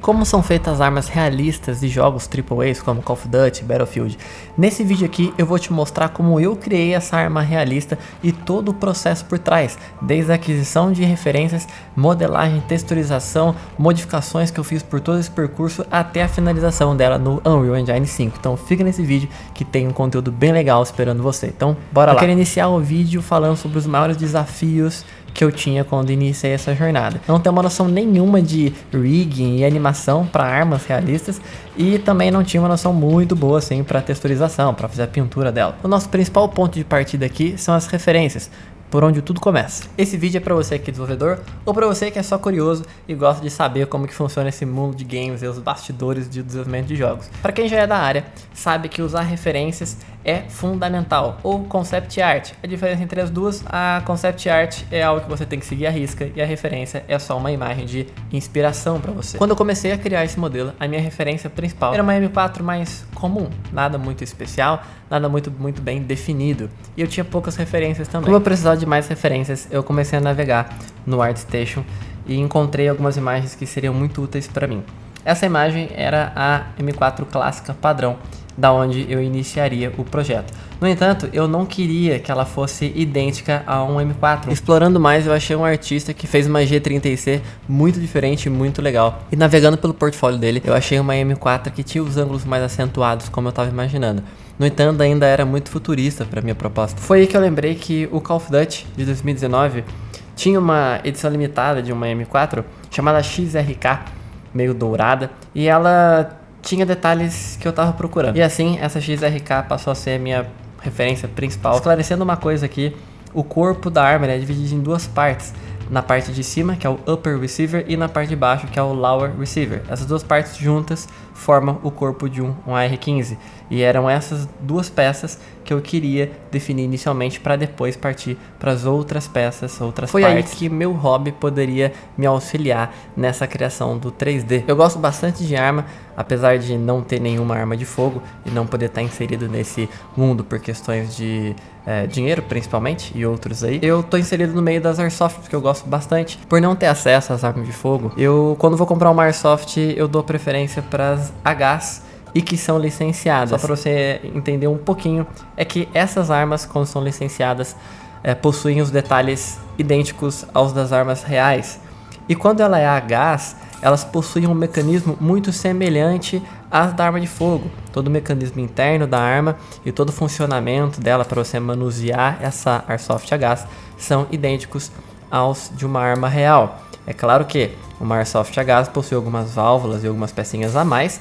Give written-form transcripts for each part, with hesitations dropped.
Como são feitas armas realistas de jogos AAA como Call of Duty, Battlefield. Nesse vídeo aqui eu vou te mostrar como eu criei essa arma realista e todo o processo por trás, desde a aquisição de referências, modelagem, texturização, modificações que eu fiz por todo esse percurso até a finalização dela no Unreal Engine 5. Então fica nesse vídeo que tem um conteúdo bem legal esperando você. Então bora lá. Eu quero iniciar o vídeo falando sobre os maiores desafios que eu tinha quando iniciei essa jornada. Não tenho uma noção nenhuma de rigging e animação para armas realistas e também não tinha uma noção muito boa assim para texturização, para fazer a pintura dela. O nosso principal ponto de partida aqui são as referências, por onde tudo começa. Esse vídeo é para você que é desenvolvedor ou para você que é só curioso e gosta de saber como que funciona esse mundo de games e os bastidores de desenvolvimento de jogos. Para quem já é da área, sabe que usar referências é fundamental, ou concept art. A diferença entre as duas, a concept art é algo que você tem que seguir à risca e a referência é só uma imagem de inspiração para você. Quando eu comecei a criar esse modelo, a minha referência principal era uma M4 mais comum, nada muito especial, nada muito bem definido, e eu tinha poucas referências também. Como eu precisava de mais referências, eu comecei a navegar no ArtStation e encontrei algumas imagens que seriam muito úteis para mim. Essa imagem era a M4 clássica padrão, da onde eu iniciaria o projeto. No entanto, eu não queria que ela fosse idêntica a um M4. Explorando mais, eu achei um artista que fez uma G30C muito diferente e muito legal. E navegando pelo portfólio dele, eu achei uma M4 que tinha os ângulos mais acentuados, como eu estava imaginando. No entanto, ainda era muito futurista para minha proposta. Foi aí que eu lembrei que o Call of Duty de 2019 tinha uma edição limitada de uma M4 chamada XRK, meio dourada, e ela tinha detalhes que eu tava procurando. E assim, essa XRK passou a ser a minha referência principal. Esclarecendo uma coisa aqui, o corpo da arma é dividido em duas partes. Na parte de cima, que é o Upper Receiver, e na parte de baixo, que é o Lower Receiver. Essas duas partes juntas formam o corpo de um AR-15. E eram essas duas peças que eu queria definir inicialmente para depois partir para as outras peças, outras partes. Foi aí que meu hobby poderia me auxiliar nessa criação do 3D. Eu gosto bastante de arma, apesar de não ter nenhuma arma de fogo e não poder estar inserido nesse mundo por questões de dinheiro principalmente e outros aí. Eu tô inserido no meio das Airsoft, porque eu gosto bastante. Por não ter acesso às armas de fogo, quando vou comprar uma Airsoft, eu dou preferência para as Hs e que são licenciadas. Só para você entender um pouquinho, é que essas armas, quando são licenciadas, possuem os detalhes idênticos aos das armas reais. E quando ela é Hs, elas possuem um mecanismo muito semelhante às da arma de fogo. Todo o mecanismo interno da arma e todo o funcionamento dela para você manusear essa Airsoft Hs são idênticos aos de uma arma real. É claro que uma Airsoft Hs possui algumas válvulas e algumas pecinhas a mais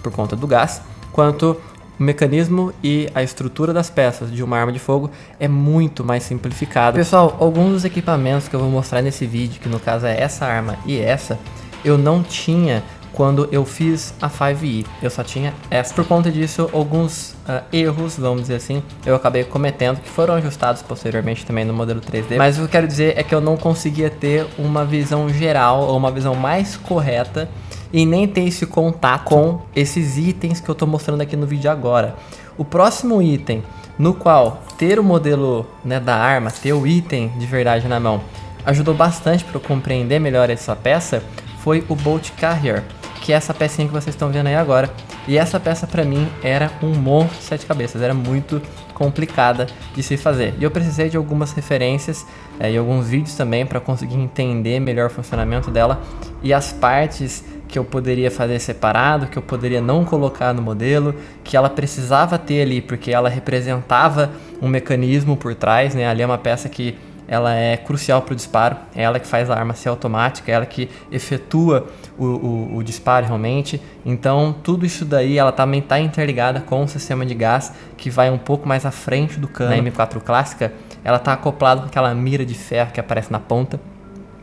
por conta do gás, quanto o mecanismo e a estrutura das peças de uma arma de fogo é muito mais simplificado. Pessoal, alguns dos equipamentos que eu vou mostrar nesse vídeo, que no caso é essa arma e essa, eu não tinha quando eu fiz a 5e, eu só tinha essa. Por conta disso, alguns erros, vamos dizer assim, eu acabei cometendo, que foram ajustados posteriormente também no modelo 3D. Mas o que eu quero dizer é que eu não conseguia ter uma visão geral, ou uma visão mais correta, e nem ter esse contato com esses itens que eu tô mostrando aqui no vídeo agora. O próximo item, no qual ter o modelo, né, da arma, ter o item de verdade na mão, ajudou bastante para eu compreender melhor essa peça, foi o Bolt Carrier, que é essa pecinha que vocês estão vendo aí agora. E essa peça para mim era um monstro de 7 cabeças, era muito complicada de se fazer. E eu precisei de algumas referências e alguns vídeos também para conseguir entender melhor o funcionamento dela e as partes que eu poderia fazer separado, que eu poderia não colocar no modelo, que ela precisava ter ali, porque ela representava um mecanismo por trás, né? Ali é uma peça que ela é crucial para o disparo, é ela que faz a arma ser automática, é ela que efetua o disparo realmente. Então tudo isso daí, ela também está interligada com o sistema de gás, que vai um pouco mais à frente do cano. Na M4 clássica, ela está acoplada com aquela mira de ferro que aparece na ponta,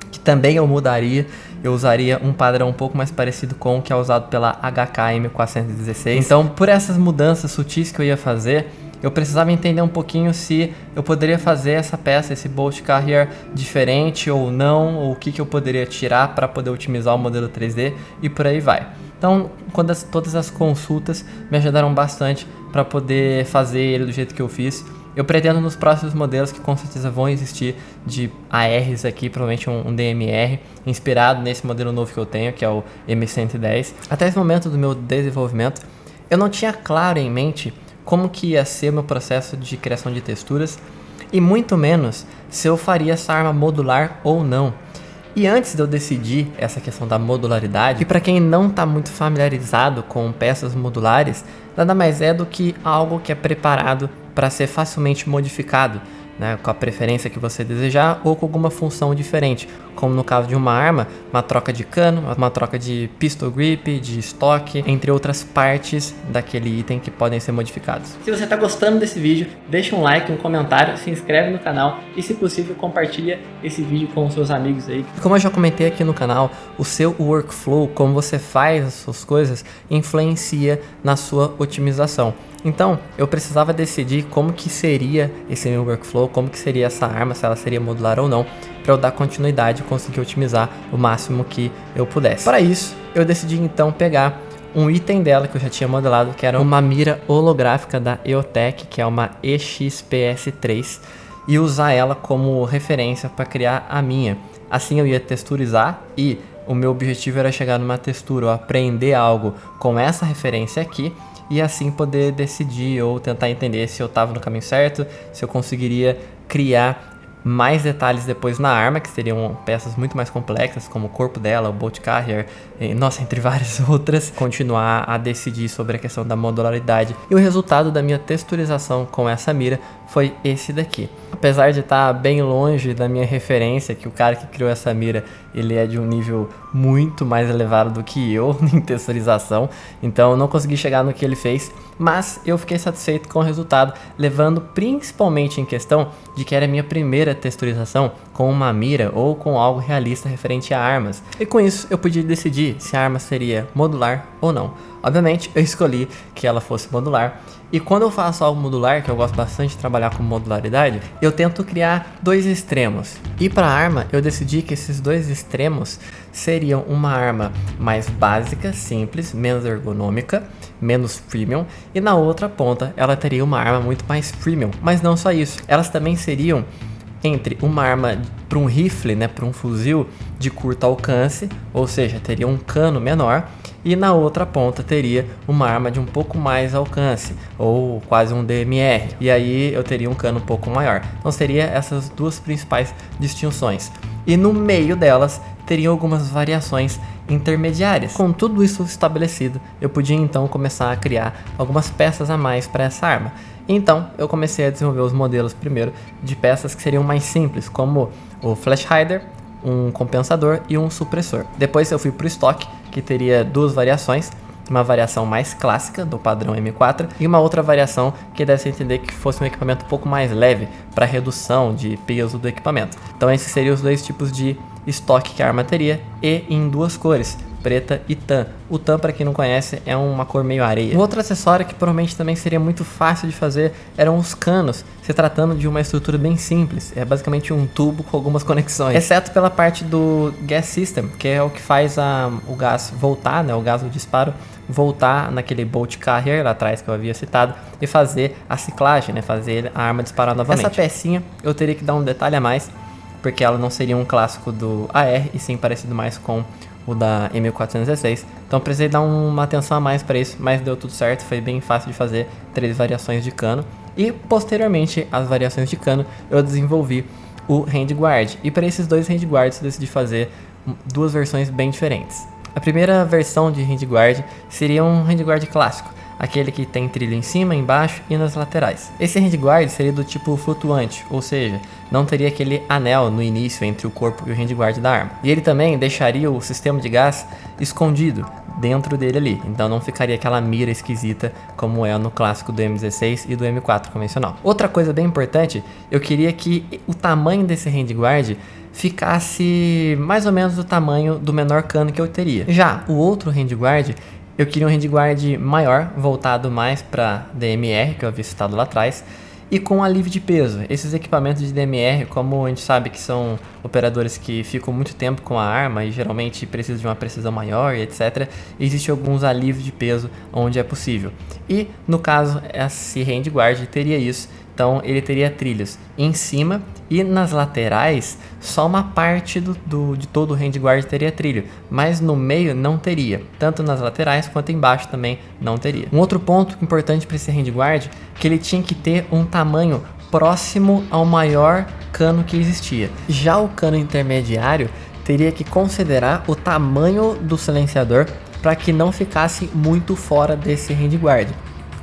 que também eu mudaria. Eu usaria um padrão um pouco mais parecido com o que é usado pela HK-M416. Então, por essas mudanças sutis que eu ia fazer, eu precisava entender um pouquinho se eu poderia fazer essa peça, esse Bolt Carrier, diferente ou não, ou o que eu poderia tirar para poder otimizar o modelo 3D e por aí vai. Então, todas as consultas me ajudaram bastante para poder fazer ele do jeito que eu fiz. Eu pretendo nos próximos modelos, que com certeza vão existir de ARs aqui, provavelmente um DMR, inspirado nesse modelo novo que eu tenho, que é o M110. Até esse momento do meu desenvolvimento, eu não tinha claro em mente como que ia ser o meu processo de criação de texturas, e muito menos se eu faria essa arma modular ou não. E antes de eu decidir essa questão da modularidade, e para quem não está muito familiarizado com peças modulares, nada mais é do que algo que é preparado para ser facilmente modificado, né, com a preferência que você desejar ou com alguma função diferente, como no caso de uma arma, uma troca de cano, uma troca de pistol grip, de estoque, entre outras partes daquele item que podem ser modificados. Se você está gostando desse vídeo, deixa um like, um comentário, se inscreve no canal e, se possível, compartilha esse vídeo com os seus amigos aí. E como eu já comentei aqui no canal, o seu workflow, como você faz as suas coisas, influencia na sua otimização. Então, eu precisava decidir como que seria esse meu workflow, como que seria essa arma, se ela seria modular ou não, para eu dar continuidade e conseguir otimizar o máximo que eu pudesse. Para isso, eu decidi então pegar um item dela que eu já tinha modelado, que era uma mira holográfica da EOTech, que é uma EXPS3, e usar ela como referência para criar a minha. Assim eu ia texturizar e o meu objetivo era chegar numa textura ou aprender algo com essa referência aqui, e assim poder decidir ou tentar entender se eu estava no caminho certo, se eu conseguiria criar mais detalhes depois na arma, que seriam peças muito mais complexas, como o corpo dela, o bolt carrier, e, nossa, entre várias outras. Continuar a decidir sobre a questão da modularidade. E o resultado da minha texturização com essa mira foi esse daqui. Apesar de estar bem longe da minha referência, que o cara que criou essa mira, ele é de um nível muito mais elevado do que eu em texturização, então eu não consegui chegar no que ele fez, mas eu fiquei satisfeito com o resultado, levando principalmente em questão de que era a minha primeira texturização com uma mira ou com algo realista referente a armas. E com isso eu podia decidir se a arma seria modular ou não. Obviamente eu escolhi que ela fosse modular, e quando eu faço algo modular, que eu gosto bastante de trabalhar com modularidade, eu tento criar dois extremos. E para a arma eu decidi que esses dois extremos seriam uma arma mais básica, simples, menos ergonômica, menos premium, e na outra ponta ela teria uma arma muito mais premium. Mas não só isso, elas também seriam entre uma arma para um rifle, né, para um fuzil de curto alcance, ou seja, teria um cano menor, e na outra ponta teria uma arma de um pouco mais alcance, ou quase um DMR, e aí eu teria um cano um pouco maior. Então seria essas duas principais distinções, e no meio delas teriam algumas variações intermediárias. Com tudo isso estabelecido, eu podia então começar a criar algumas peças a mais para essa arma. Então eu comecei a desenvolver os modelos primeiro de peças que seriam mais simples, como o flash hider, um compensador e um supressor. Depois eu fui para o estoque, que teria duas variações, uma variação mais clássica do padrão M4 e uma outra variação que deve-se entender que fosse um equipamento um pouco mais leve para redução de peso do equipamento. Então esses seriam os dois tipos de estoque que a arma teria, e em duas cores, preta e tan. O tan, para quem não conhece, é uma cor meio areia. Um outro acessório que provavelmente também seria muito fácil de fazer eram os canos, se tratando de uma estrutura bem simples, é basicamente um tubo com algumas conexões, exceto pela parte do gas system, que é o que faz o gás voltar, né, o gás do disparo voltar naquele bolt carrier lá atrás que eu havia citado, e fazer a ciclagem, né, fazer a arma disparar novamente. Essa pecinha eu teria que dar um detalhe a mais, porque ela não seria um clássico do AR, e sim parecido mais com o da M416, então precisei dar uma atenção a mais para isso, mas deu tudo certo, foi bem fácil de fazer 3 variações de cano, e posteriormente às variações de cano eu desenvolvi o handguard, e para esses dois handguards eu decidi fazer duas versões bem diferentes. A primeira versão de handguard seria um handguard clássico, aquele que tem trilho em cima, embaixo e nas laterais. Esse handguard seria do tipo flutuante, ou seja, não teria aquele anel no início entre o corpo e o handguard da arma. E ele também deixaria o sistema de gás escondido dentro dele ali, então não ficaria aquela mira esquisita como é no clássico do M16 e do M4 convencional. Outra coisa bem importante, eu queria que o tamanho desse handguard ficasse mais ou menos do tamanho do menor cano que eu teria. Já o outro handguard, eu queria um handguard maior, voltado mais para DMR, que eu havia citado lá atrás, e com alívio de peso. Esses equipamentos de DMR, como a gente sabe que são operadores que ficam muito tempo com a arma e geralmente precisam de uma precisão maior e etc., existe alguns alívios de peso onde é possível. E no caso, esse handguard teria isso, Então ele teria trilhos em cima e nas laterais, só uma parte de todo o handguard teria trilho, mas no meio não teria, tanto nas laterais quanto embaixo também não teria. Um outro ponto importante para esse handguard é que ele tinha que ter um tamanho próximo ao maior cano que existia. Já o cano intermediário teria que considerar o tamanho do silenciador para que não ficasse muito fora desse handguard.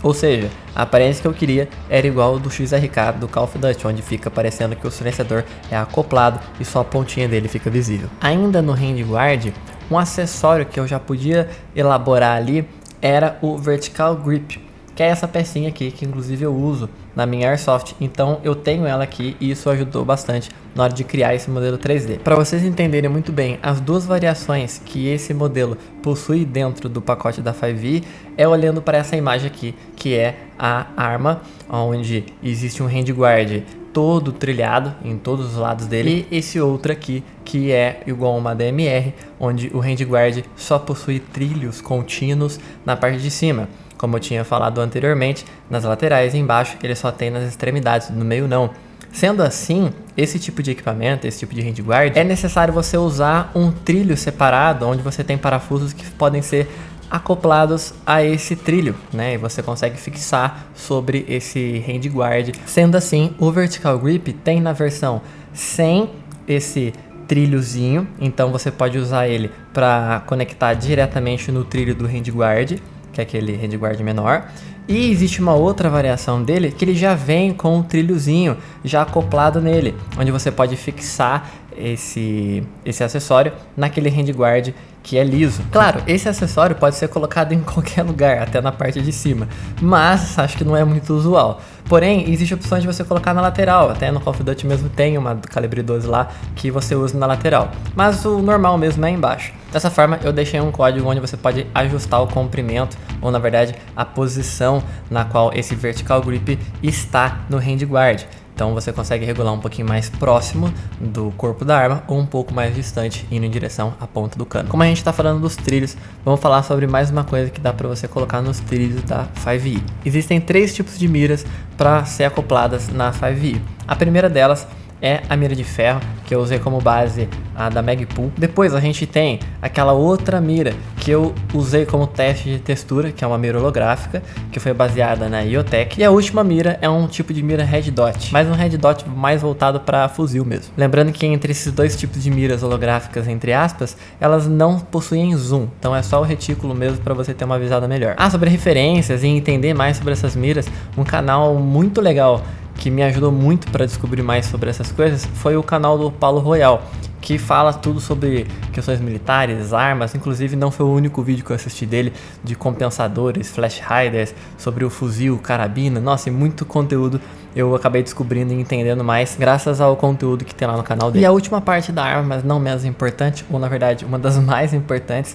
Ou seja, a aparência que eu queria era igual ao do XRK do Call of Duty, onde fica parecendo que o silenciador é acoplado e só a pontinha dele fica visível. Ainda no handguard, um acessório que eu já podia elaborar ali era o Vertical Grip, que é essa pecinha aqui, que inclusive eu uso na minha Airsoft, então eu tenho ela aqui e isso ajudou bastante na hora de criar esse modelo 3D. Para vocês entenderem muito bem as duas variações que esse modelo possui dentro do pacote da 5e, é olhando para essa imagem aqui, que é a arma, onde existe um handguard todo trilhado em todos os lados dele, e esse outro aqui que é igual a uma DMR, onde o handguard só possui trilhos contínuos na parte de cima. Como eu tinha falado anteriormente, nas laterais e embaixo ele só tem nas extremidades, no meio não. Sendo assim, esse tipo de equipamento, esse tipo de handguard, é necessário você usar um trilho separado, onde você tem parafusos que podem ser acoplados a esse trilho, né? E você consegue fixar sobre esse handguard. Sendo assim, o Vertical Grip tem na versão sem esse trilhozinho, então você pode usar ele para conectar diretamente no trilho do handguard, que é aquele handguard menor. E existe uma outra variação dele que ele já vem com um trilhozinho já acoplado nele, onde você pode fixar esse acessório naquele handguard que é liso. Claro, esse acessório pode ser colocado em qualquer lugar, até na parte de cima, mas acho que não é muito usual. Porém, existe a opção de você colocar na lateral, até no Call of Duty mesmo tem uma do calibre 12 lá que você usa na lateral, mas o normal mesmo é embaixo. Dessa forma, eu deixei um código onde você pode ajustar o comprimento, ou na verdade, a posição na qual esse Vertical Grip está no handguard. Então você consegue regular um pouquinho mais próximo do corpo da arma ou um pouco mais distante, indo em direção à ponta do cano. Como a gente está falando dos trilhos, vamos falar sobre mais uma coisa que dá para você colocar nos trilhos da 5e. Existem 3 tipos de miras para ser acopladas na 5e. A primeira delas é a mira de ferro, que eu usei como base a da Magpul. Depois a gente tem aquela outra mira que eu usei como teste de textura, que é uma mira holográfica, que foi baseada na IoTech. E a última mira é um tipo de mira Red Dot, mas um Red Dot mais voltado para fuzil mesmo. Lembrando que entre esses dois tipos de miras holográficas, entre aspas, elas não possuem zoom, então é só o retículo mesmo para você ter uma visada melhor. Sobre referências e entender mais sobre essas miras, um canal muito legal que me ajudou muito para descobrir mais sobre essas coisas foi o canal do Paulo Royal, que fala tudo sobre questões militares, armas. Inclusive não foi o único vídeo que eu assisti dele, de compensadores, flash hiders, sobre o fuzil, carabina. Nossa, e muito conteúdo eu acabei descobrindo e entendendo mais graças ao conteúdo que tem lá no canal dele. E a última parte da arma, mas não menos importante, ou na verdade uma das mais importantes,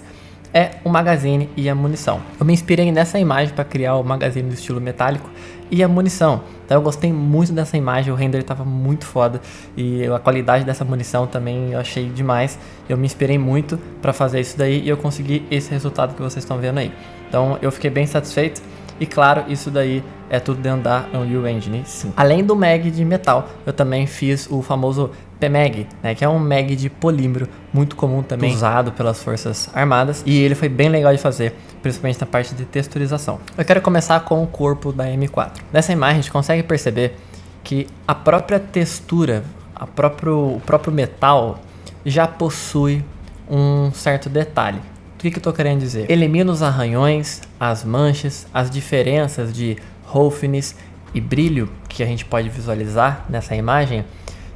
é o magazine e a munição. Eu me inspirei nessa imagem para criar o magazine do estilo metálico e a munição. Então eu gostei muito dessa imagem, o render estava muito foda e a qualidade dessa munição também eu achei demais. Eu me inspirei muito para fazer isso daí e eu consegui esse resultado que vocês estão vendo aí. Então eu fiquei bem satisfeito. E claro, isso daí é tudo dentro da Unreal Engine 5. Além do mag de metal, eu também fiz o famoso PMag, né, que é um mag de polímero, muito comum também, usado pelas forças armadas. E ele foi bem legal de fazer, principalmente na parte de texturização. Eu quero começar com o corpo da M4. Nessa imagem a gente consegue perceber que a própria textura, o próprio metal já possui um certo detalhe. O que eu estou querendo dizer? Elimina os arranhões, as manchas, as diferenças de roughness e brilho que a gente pode visualizar nessa imagem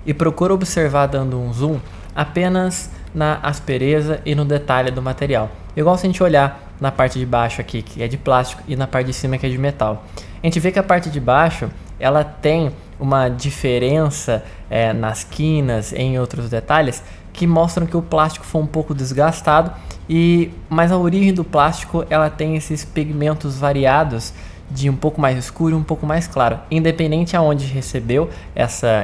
e procura observar dando um zoom apenas na aspereza e no detalhe do material. Igual se a gente olhar na parte de baixo aqui, que é de plástico, e na parte de cima, que é de metal. A gente vê que a parte de baixo ela tem uma diferença nas quinas, em outros detalhes, que mostram que o plástico foi um pouco desgastado, mas a origem do plástico ela tem esses pigmentos variados de um pouco mais escuro e um pouco mais claro, independente aonde recebeu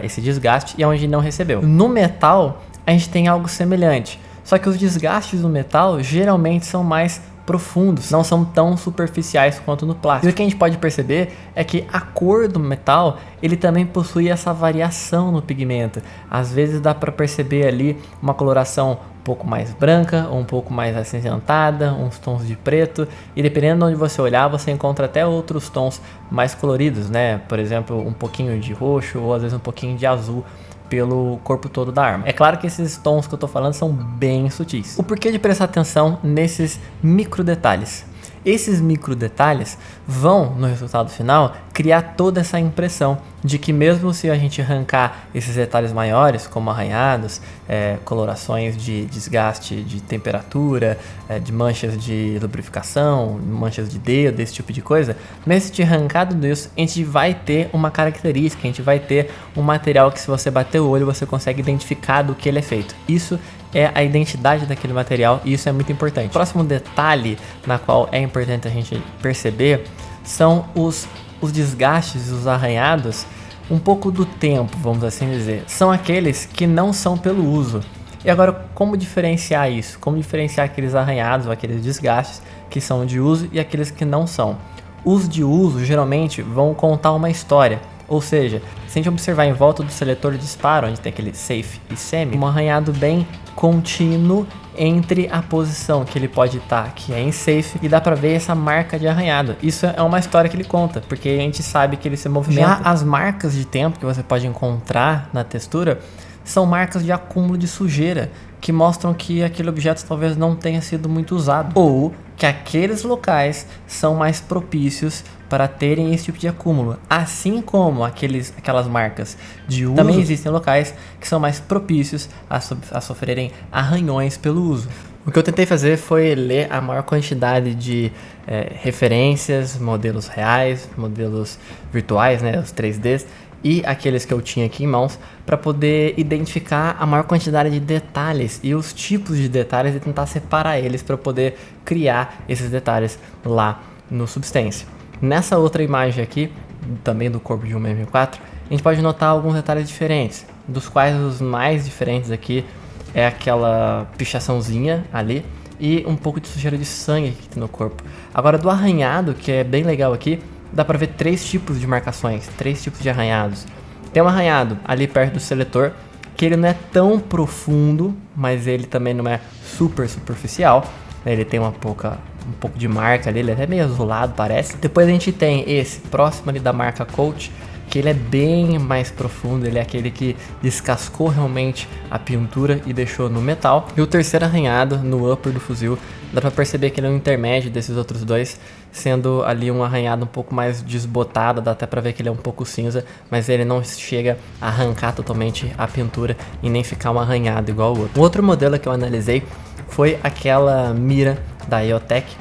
esse desgaste e aonde não recebeu. No metal a gente tem algo semelhante, só que os desgastes do metal geralmente são mais profundos, não são tão superficiais quanto no plástico. E o que a gente pode perceber é que a cor do metal, ele também possui essa variação no pigmento. Às vezes dá para perceber ali uma coloração um pouco mais branca, ou um pouco mais acinzentada, uns tons de preto, e dependendo de onde você olhar, você encontra até outros tons mais coloridos, né? Por exemplo, um pouquinho de roxo, ou às vezes um pouquinho de azul pelo corpo todo da arma. É claro que esses tons que eu tô falando são bem sutis. O porquê de prestar atenção nesses micro detalhes? Esses micro detalhes vão, no resultado final, criar toda essa impressão de que mesmo se a gente arrancar esses detalhes maiores, como arranhados, colorações de desgaste de temperatura, de manchas de lubrificação, manchas de dedo, esse tipo de coisa, nesse de arrancar tudo isso, a gente vai ter uma característica, a gente vai ter um material que se você bater o olho, você consegue identificar do que ele é feito. Isso é a identidade daquele material e isso é muito importante. O próximo detalhe na qual é importante a gente perceber são os desgastes, os arranhados, um pouco do tempo, vamos assim dizer. São aqueles que não são pelo uso. E agora, como diferenciar isso? Como diferenciar aqueles arranhados ou aqueles desgastes que são de uso e aqueles que não são? Os de uso geralmente vão contar uma história. Ou seja, se a gente observar em volta do seletor de disparo, onde tem aquele safe e semi, um arranhado bem contínuo entre a posição que ele pode estar, que é em safe, e dá pra ver essa marca de arranhado. Isso é uma história que ele conta, porque a gente sabe que ele se movimenta. Já as marcas de tempo que você pode encontrar na textura são marcas de acúmulo de sujeira, que mostram que aquele objeto talvez não tenha sido muito usado, ou que aqueles locais são mais propícios para terem esse tipo de acúmulo. Assim como aquelas marcas de uso, também existem locais que são mais propícios a sofrerem arranhões pelo uso. O que eu tentei fazer foi ler a maior quantidade de referências, modelos reais, modelos virtuais, né, os 3Ds, e aqueles que eu tinha aqui em mãos, para poder identificar a maior quantidade de detalhes e os tipos de detalhes e tentar separar eles para poder criar esses detalhes lá no Substance. Nessa outra imagem aqui, também do corpo de um M4, a gente pode notar alguns detalhes diferentes, dos quais os mais diferentes aqui é aquela pichaçãozinha ali e um pouco de sujeira de sangue aqui no corpo. Agora, do arranhado, que é bem legal aqui, dá pra ver 3 tipos de marcações, 3 tipos de arranhados. Tem um arranhado ali perto do seletor, que ele não é tão profundo, mas ele também não é super superficial. Ele tem um pouco de marca ali, ele é até meio azulado, parece. Depois a gente tem esse próximo ali da marca Colt, que ele é bem mais profundo, ele é aquele que descascou realmente a pintura e deixou no metal. E o terceiro arranhado no upper do fuzil, dá pra perceber que ele é um intermédio desses outros dois, sendo ali um arranhado um pouco mais desbotado, dá até pra ver que ele é um pouco cinza, mas ele não chega a arrancar totalmente a pintura e nem ficar um arranhado igual o outro. O outro modelo que eu analisei foi aquela mira da EOTech,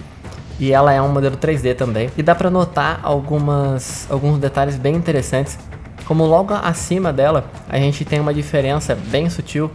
e ela é um modelo 3D também, e dá pra notar alguns detalhes bem interessantes, como logo acima dela a gente tem uma diferença bem sutil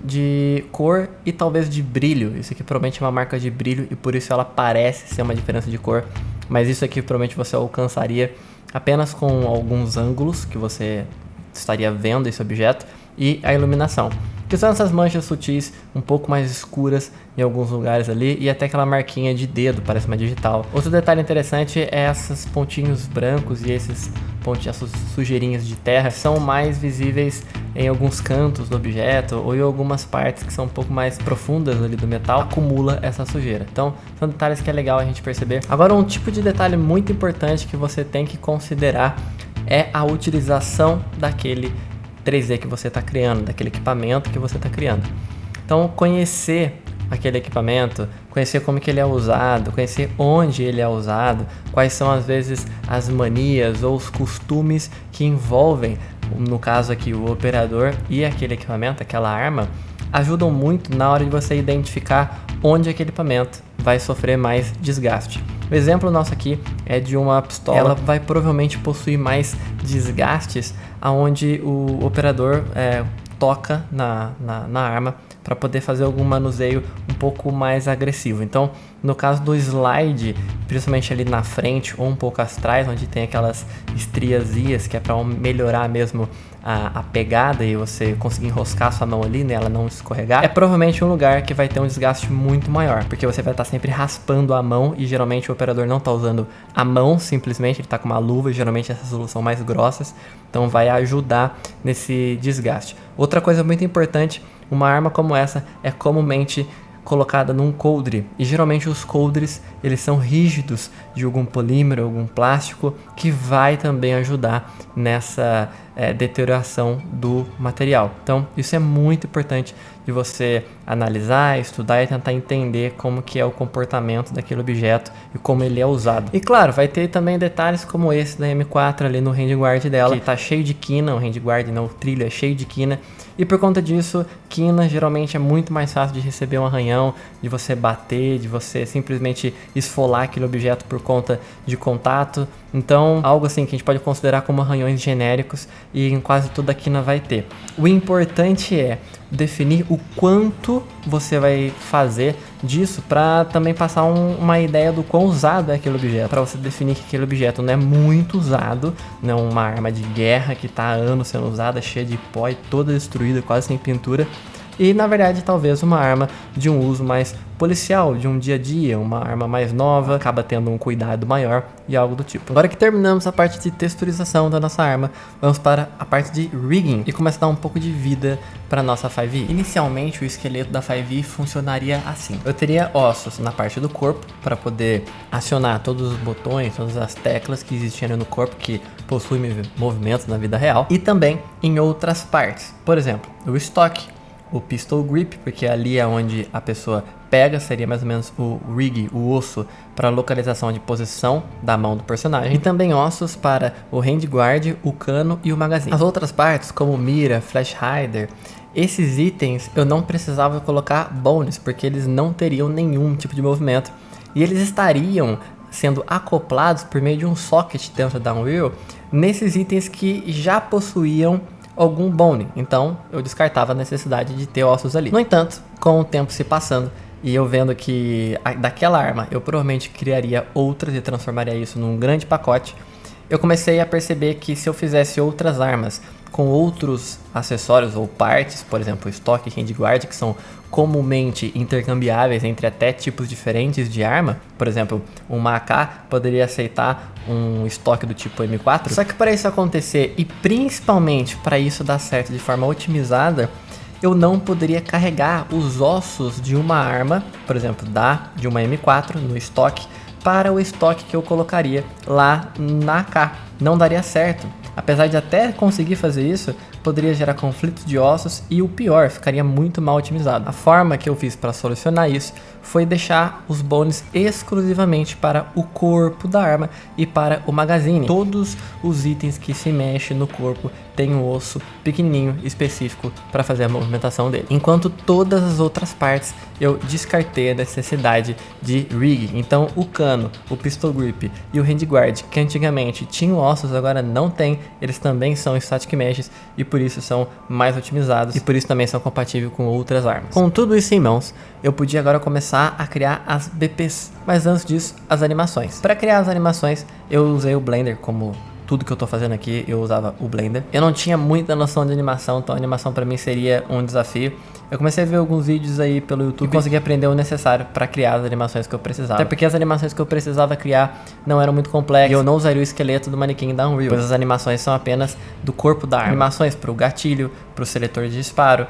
de cor e talvez de brilho. Isso aqui provavelmente é uma marca de brilho e por isso ela parece ser uma diferença de cor, mas isso aqui provavelmente você alcançaria apenas com alguns ângulos que você estaria vendo esse objeto e a iluminação, que são essas manchas sutis um pouco mais escuras em alguns lugares ali e até aquela marquinha de dedo, parece uma digital. Outro detalhe interessante é esses pontinhos brancos e esses pontinhos, essas sujeirinhas de terra são mais visíveis em alguns cantos do objeto ou em algumas partes que são um pouco mais profundas ali do metal, acumula essa sujeira. Então são detalhes que é legal a gente perceber. Agora, um tipo de detalhe muito importante que você tem que considerar é a utilização daquele 3D que você está criando, daquele equipamento que você está criando. Então, conhecer aquele equipamento, conhecer como que ele é usado, conhecer onde ele é usado, quais são às vezes as manias ou os costumes que envolvem, no caso aqui, o operador e aquele equipamento, aquela arma, ajudam muito na hora de você identificar onde aquele equipamento vai sofrer mais desgaste. O exemplo nosso aqui é de uma pistola. Ela vai provavelmente possuir mais desgastes aonde o operador toca na arma para poder fazer algum manuseio um pouco mais agressivo. Então, no caso do slide principalmente ali na frente ou um pouco atrás, onde tem aquelas estriazias que é para melhorar mesmo a pegada e você conseguir enroscar sua mão ali, né, ela não escorregar, é provavelmente um lugar que vai ter um desgaste muito maior, porque você vai estar sempre raspando a mão e geralmente o operador não está usando a mão simplesmente, ele está com uma luva e geralmente essas luvas são mais grossas, então vai ajudar nesse desgaste. Outra coisa muito importante, uma arma como essa é comumente colocada num coldre, e geralmente os coldres eles são rígidos de algum polímero, algum plástico, que vai também ajudar nessa deterioração do material. Então isso é muito importante de você analisar, estudar e tentar entender como que é o comportamento daquele objeto e como ele é usado. E claro, vai ter também detalhes como esse da M4 ali no handguard dela, que tá cheio de quina, o handguard não, o trilho é cheio de quina, e por conta disso, quina geralmente é muito mais fácil de receber um arranhão, de você bater, de você simplesmente esfolar aquele objeto por conta de contato. Então, algo assim que a gente pode considerar como arranhões genéricos e em quase toda a quina vai ter. O importante é definir o quanto você vai fazer disso para também passar uma ideia do quão usado é aquele objeto. Para você definir que aquele objeto não é muito usado, não é uma arma de guerra que está há anos sendo usada, cheia de pó e toda destruída, quase sem pintura. E na verdade talvez uma arma de um uso mais policial, de um dia a dia, uma arma mais nova, acaba tendo um cuidado maior e algo do tipo. Agora que terminamos a parte de texturização da nossa arma, vamos para a parte de rigging e começar a dar um pouco de vida para a nossa 5e. Inicialmente o esqueleto da 5e funcionaria assim. Eu teria ossos na parte do corpo para poder acionar todos os botões, todas as teclas que existiam no corpo que possuem movimentos na vida real, e também em outras partes. Por exemplo, o estoque, o pistol grip, porque ali é onde a pessoa pega, seria mais ou menos o rig, o osso, para localização de posição da mão do personagem. E também ossos para o handguard, o cano e o magazine. As outras partes, como mira, flash hider, esses itens eu não precisava colocar bones, porque eles não teriam nenhum tipo de movimento. E eles estariam sendo acoplados por meio de um socket dentro da Unreal, nesses itens que já possuíam algum bone, então eu descartava a necessidade de ter ossos ali. No entanto, com o tempo se passando e eu vendo que daquela arma eu provavelmente criaria outras e transformaria isso num grande pacote, eu comecei a perceber que se eu fizesse outras armas com outros acessórios ou partes, por exemplo, estoque e handguard, que são comumente intercambiáveis entre até tipos diferentes de arma, por exemplo, uma AK poderia aceitar um estoque do tipo M4, só que para isso acontecer e principalmente para isso dar certo de forma otimizada, eu não poderia carregar os ossos de uma arma, por exemplo, de uma M4 no estoque, para o estoque que eu colocaria lá na AK. Não daria certo. Apesar de até conseguir fazer isso, poderia gerar conflitos de ossos e o pior, ficaria muito mal otimizado. A forma que eu fiz para solucionar isso foi deixar os bones exclusivamente para o corpo da arma e para o magazine. Todos os itens que se mexem no corpo têm um osso pequenininho específico para fazer a movimentação dele. Enquanto todas as outras partes eu descartei a necessidade de rigging. Então o cano, o pistol grip e o handguard, que antigamente tinham ossos, agora não tem. Eles também são static meshes e por isso são mais otimizados e por isso também são compatíveis com outras armas. Com tudo isso em mãos, eu podia agora começar a criar as BPs, mas antes disso, as animações. Para criar as animações, eu usei o Blender, como tudo que eu tô fazendo aqui, eu usava o Blender. Eu não tinha muita noção de animação, então a animação para mim seria um desafio. Eu comecei a ver alguns vídeos aí pelo YouTube e consegui aprender o necessário para criar as animações que eu precisava. Até porque as animações que eu precisava criar não eram muito complexas e eu não usaria o esqueleto do manequim da Unreal, pois as animações são apenas do corpo da arma. Animações para o gatilho, para o seletor de disparo,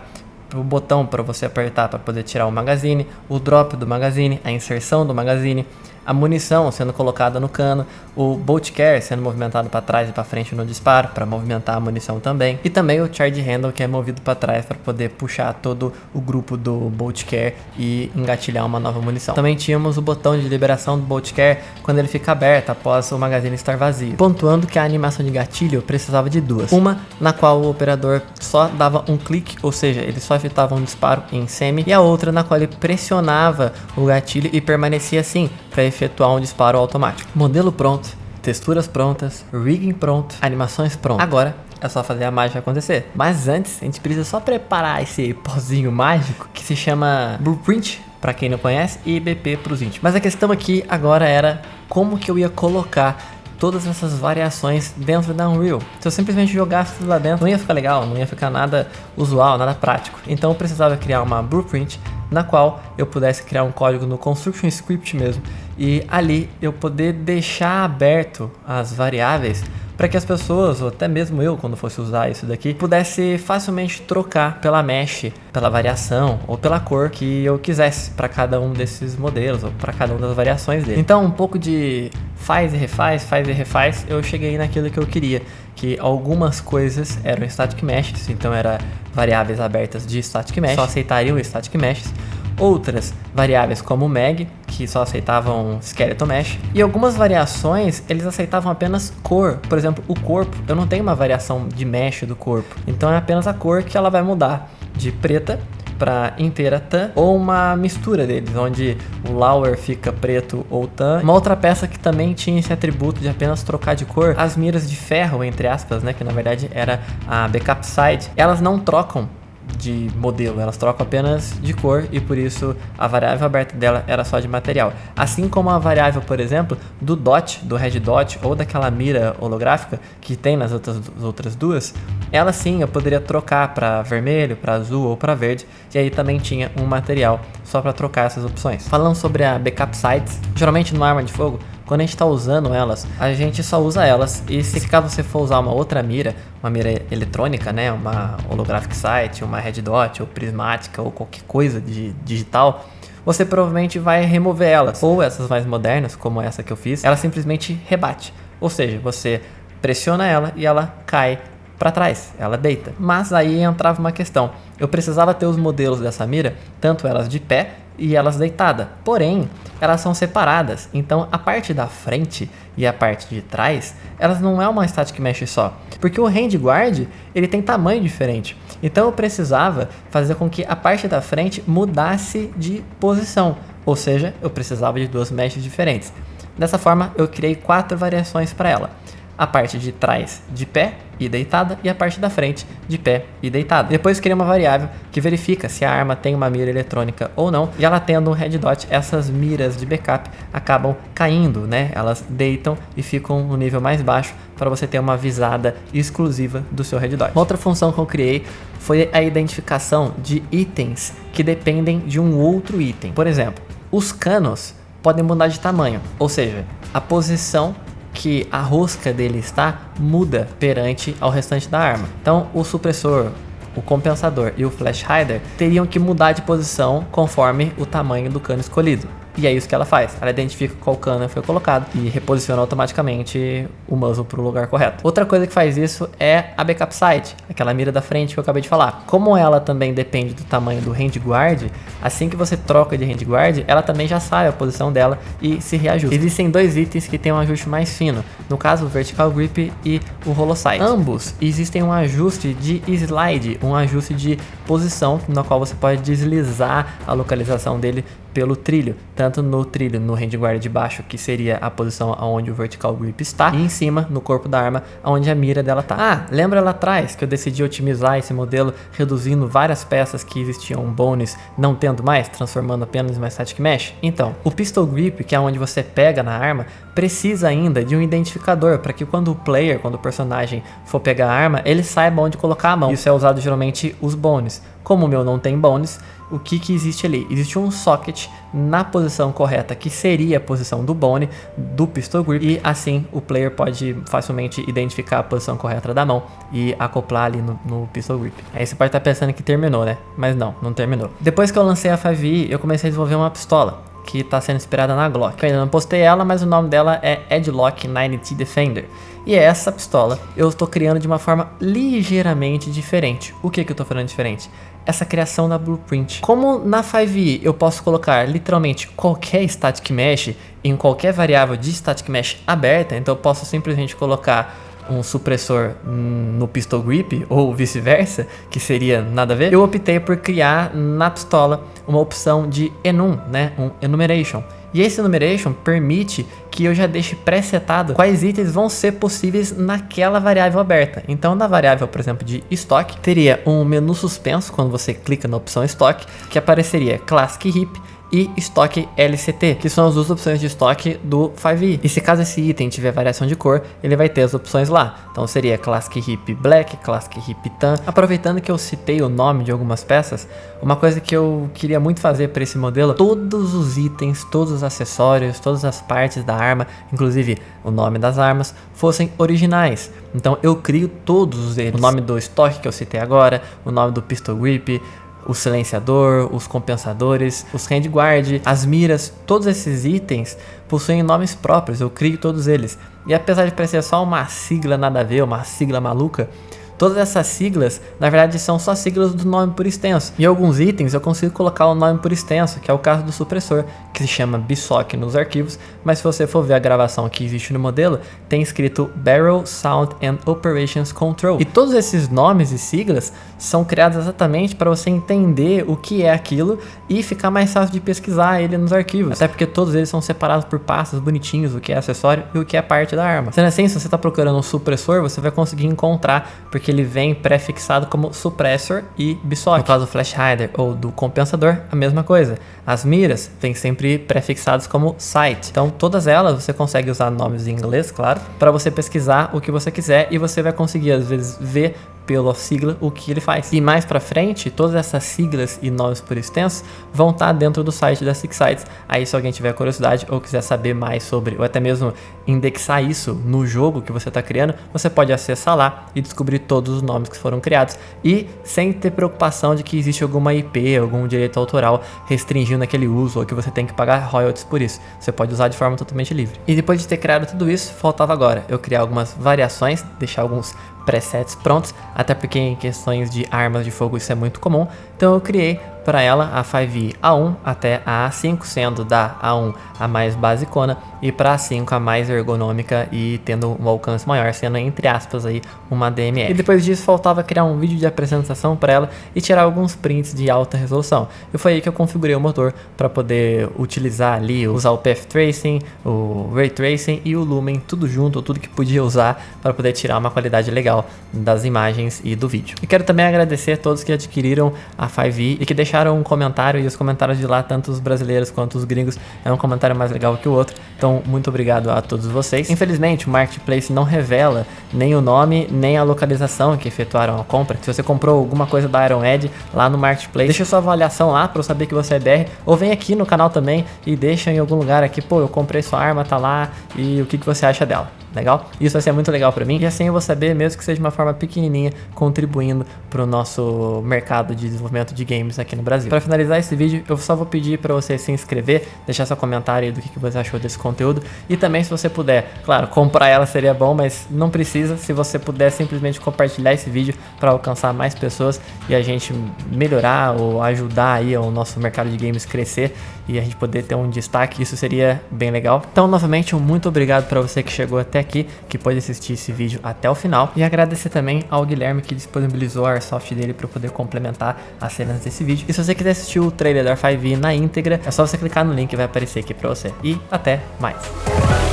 o botão para você apertar para poder tirar o magazine, o drop do magazine, a inserção do magazine, a munição sendo colocada no cano, o bolt carry sendo movimentado para trás e para frente no disparo para movimentar a munição também, e também o charge handle que é movido para trás para poder puxar todo o grupo do bolt carry e engatilhar uma nova munição. Também tínhamos o botão de liberação do bolt carry quando ele fica aberto após o magazine estar vazio. Pontuando que a animação de gatilho precisava de duas, uma na qual o operador só dava um clique, ou seja, ele só efetuava um disparo em semi, e a outra na qual ele pressionava o gatilho e permanecia assim para efetuar um disparo automático. Modelo pronto, texturas prontas, rigging pronto, animações prontas. Agora é só fazer a mágica acontecer. Mas antes, a gente precisa só preparar esse pozinho mágico que se chama Blueprint para quem não conhece, e BP para os íntimos. Mas a questão aqui agora era como que eu ia colocar todas essas variações dentro da Unreal. Se eu simplesmente jogasse tudo lá dentro, não ia ficar legal, não ia ficar nada usual, nada prático. Então eu precisava criar uma blueprint na qual eu pudesse criar um código no Construction Script mesmo, e ali eu poder deixar aberto as variáveis para que as pessoas, ou até mesmo eu, quando fosse usar isso daqui, pudesse facilmente trocar pela mesh, pela variação ou pela cor que eu quisesse para cada um desses modelos ou para cada uma das variações dele. Então, um pouco de faz e refaz, eu cheguei naquilo que eu queria, que algumas coisas eram static meshes, então era variáveis abertas de static mesh, só aceitariam static meshes. Outras variáveis como mag, que só aceitavam skeleton mesh, e algumas variações eles aceitavam apenas cor. Por exemplo, o corpo, eu não tenho uma variação de mesh do corpo, então é apenas a cor que ela vai mudar de preta para inteira tan, ou uma mistura deles, onde o lower fica preto ou tan. Uma outra peça que também tinha esse atributo de apenas trocar de cor, as miras de ferro, entre aspas, né, que na verdade era a backup side, elas não trocam de modelo, elas trocam apenas de cor, e por isso a variável aberta dela era só de material. Assim como a variável, por exemplo, do dot, do red dot, ou daquela mira holográfica que tem nas outras duas, ela sim eu poderia trocar para vermelho, para azul ou para verde, e aí também tinha um material só para trocar essas opções. Falando sobre a backup sites, geralmente numa arma de fogo, quando a gente está usando elas, a gente só usa elas, e se caso você for usar uma outra mira, uma mira eletrônica, né, uma holographic sight, uma red dot ou prismática ou qualquer coisa de digital, você provavelmente vai remover elas. Ou essas mais modernas, como essa que eu fiz, ela simplesmente rebate, ou seja, você pressiona ela e ela cai para trás, ela deita. Mas aí entrava uma questão, eu precisava ter os modelos dessa mira, tanto elas de pé e elas deitada, porém elas são separadas, então a parte da frente e a parte de trás, elas não é uma static mesh só, porque o hand guard ele tem tamanho diferente, então eu precisava fazer com que a parte da frente mudasse de posição, ou seja, eu precisava de duas meshes diferentes. Dessa forma eu criei 4 variações para ela: a parte de trás de pé e deitada, e a parte da frente de pé e deitada. Depois criei uma variável que verifica se a arma tem uma mira eletrônica ou não, e ela tendo um red dot, essas miras de backup acabam caindo, né? Elas deitam e ficam no nível mais baixo para você ter uma visada exclusiva do seu red dot. Uma outra função que eu criei foi a identificação de itens que dependem de um outro item. Por exemplo, os canos podem mudar de tamanho, ou seja, a posição que a rosca dele está muda perante ao restante da arma. Então o supressor, o compensador e o flash hider teriam que mudar de posição conforme o tamanho do cano escolhido. E é isso que ela faz, ela identifica qual cano foi colocado e reposiciona automaticamente o muzzle para o lugar correto. Outra coisa que faz isso é a backup sight, aquela mira da frente que eu acabei de falar. Como ela também depende do tamanho do hand guard, assim que você troca de hand guard, ela também já sabe a posição dela e se reajusta. Existem 2 itens que tem um ajuste mais fino, no caso o vertical grip e o hollow sight. Ambos existem um ajuste de slide, um ajuste de posição, no qual você pode deslizar a localização dele pelo trilho, tanto no trilho no handguard de baixo, que seria a posição onde o vertical grip está, e em cima no corpo da arma, onde a mira dela tá. Ah, lembra lá atrás que eu decidi otimizar esse modelo reduzindo várias peças que existiam bones, não tendo mais, transformando apenas em uma static mesh? Então, o pistol grip, que é onde você pega na arma, precisa ainda de um identificador para que quando o personagem for pegar a arma, ele saiba onde colocar a mão. Isso é usado geralmente os bones. Como o meu não tem bones, o que existe ali? Existe um socket na posição correta, que seria a posição do bone, do pistol grip, e assim o player pode facilmente identificar a posição correta da mão e acoplar ali no pistol grip. Aí você pode estar pensando que terminou, né? Mas não terminou. Depois que eu lancei a 5e, eu comecei a desenvolver uma pistola que está sendo inspirada na Glock. Eu ainda não postei ela, mas o nome dela é Edgelock 90T Defender. E essa pistola eu estou criando de uma forma ligeiramente diferente. O que eu estou falando diferente? Essa criação da blueprint. Como na 5e eu posso colocar literalmente qualquer static mesh em qualquer variável de static mesh aberta, então eu posso simplesmente colocar um supressor no pistol grip ou vice-versa, que seria nada a ver, eu optei por criar na pistola uma opção de enum, né, um enumeration. E esse enumeration permite que eu já deixe pré-setado quais itens vão ser possíveis naquela variável aberta. Então, na variável, por exemplo, de estoque, teria um menu suspenso quando você clica na opção estoque, que apareceria Classic Hip e estoque LCT, que são as duas opções de estoque do 5e. E se caso esse item tiver variação de cor, ele vai ter as opções lá. Então seria Classic Hip Black, Classic Hip Tan. Aproveitando que eu citei o nome de algumas peças, uma coisa que eu queria muito fazer para esse modelo, todos os itens, todos os acessórios, todas as partes da arma, inclusive o nome das armas, fossem originais. Então eu crio todos eles. O nome do estoque que eu citei agora, o nome do Pistol Grip, o silenciador, os compensadores, os handguard, as miras, todos esses itens possuem nomes próprios, eu crio todos eles. E apesar de parecer só uma sigla nada a ver, uma sigla maluca, todas essas siglas, na verdade, são só siglas do nome por extenso. E alguns itens eu consigo colocar o nome por extenso, que é o caso do supressor, que se chama BSOC nos arquivos, mas se você for ver a gravação que existe no modelo, tem escrito Barrel Sound and Operations Control. E todos esses nomes e siglas são criados exatamente para você entender o que é aquilo e ficar mais fácil de pesquisar ele nos arquivos. Até porque todos eles são separados por pastas bonitinhos, o que é acessório e o que é parte da arma. Sendo assim, se você está procurando um supressor, você vai conseguir encontrar, porque ele vem pré-fixado como Suppressor e BSOC. No caso do Flash Hider ou do compensador, a mesma coisa. As miras vêm sempre pré-fixadas como Sight. Então todas elas você consegue usar nomes em inglês, claro, para você pesquisar o que você quiser e você vai conseguir às vezes ver pela sigla o que ele faz. E mais pra frente, todas essas siglas e nomes por extenso vão estar dentro do site da Six Sites. Aí se alguém tiver curiosidade ou quiser saber mais sobre, ou até mesmo indexar isso no jogo que você está criando, você pode acessar lá e descobrir todos os nomes que foram criados. E sem ter preocupação de que existe alguma IP, algum direito autoral restringindo aquele uso, ou que você tem que pagar royalties por isso. Você pode usar de forma totalmente livre. E depois de ter criado tudo isso, faltava agora eu criar algumas variações, deixar alguns presets prontos, até porque em questões de armas de fogo isso é muito comum. Então eu criei para ela a 5e A1 até a A5, sendo da A1 a mais basicona e para a A5 a mais ergonômica e tendo um alcance maior, sendo entre aspas aí uma DMR. E depois disso faltava criar um vídeo de apresentação para ela e tirar alguns prints de alta resolução. E foi aí que eu configurei o motor para poder utilizar ali, usar o Path Tracing, o Ray Tracing e o Lumen, tudo junto, tudo que podia usar para poder tirar uma qualidade legal das imagens e do vídeo. E quero também agradecer a todos que adquiriram a 5e e que deixaram um comentário, e os comentários de lá, tanto os brasileiros quanto os gringos, é um comentário mais legal que o outro. Então, muito obrigado a todos vocês. Infelizmente, o Marketplace não revela nem o nome, nem a localização que efetuaram a compra. Se você comprou alguma coisa da Iron Edge lá no Marketplace, deixa sua avaliação lá para eu saber que você é BR, ou vem aqui no canal também e deixa em algum lugar aqui, pô, eu comprei sua arma, tá lá, e o que você acha dela. Legal? Isso vai ser muito legal pra mim, e assim eu vou saber, mesmo que seja de uma forma pequenininha, contribuindo pro nosso mercado de desenvolvimento de games aqui no Brasil. Para finalizar esse vídeo, eu só vou pedir para você se inscrever, deixar seu comentário aí do que você achou desse conteúdo, e também se você puder, claro, comprar ela seria bom, mas não precisa. Se você puder simplesmente compartilhar esse vídeo para alcançar mais pessoas e a gente melhorar ou ajudar aí o nosso mercado de games crescer e a gente poder ter um destaque, isso seria bem legal. Então, novamente, um muito obrigado para você que chegou até aqui, que pode assistir esse vídeo até o final, e agradecer também ao Guilherme que disponibilizou a Airsoft dele para poder complementar as cenas desse vídeo. E se você quiser assistir o trailer da 5e na íntegra, é só você clicar no link que vai aparecer aqui para você. E até mais!